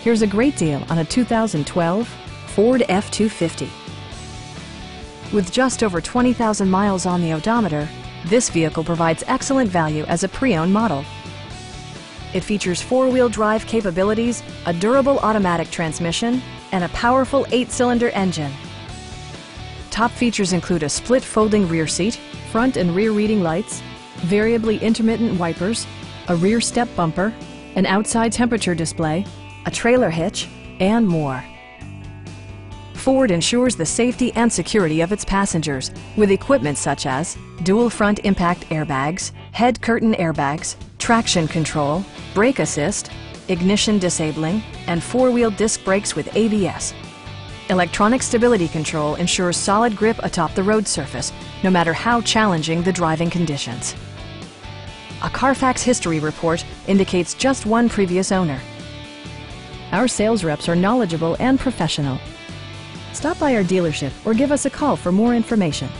Here's a great deal on a 2012 Ford F-250. With just over 20,000 miles on the odometer, this vehicle provides excellent value as a pre-owned model. It features four-wheel drive capabilities, a durable automatic transmission, and a powerful 8-cylinder engine. Top features include a split folding rear seat, front and rear reading lights, variably intermittent wipers, a rear step bumper, an outside temperature display, a trailer hitch, and more. Ford ensures the safety and security of its passengers with equipment such as dual front impact airbags, head curtain airbags, traction control, brake assist, ignition disabling, and four-wheel disc brakes with ABS. Electronic stability control ensures solid grip atop the road surface, no matter how challenging the driving conditions. A Carfax history report indicates just one previous owner. Our sales reps are knowledgeable and professional. Stop by our dealership or give us a call for more information.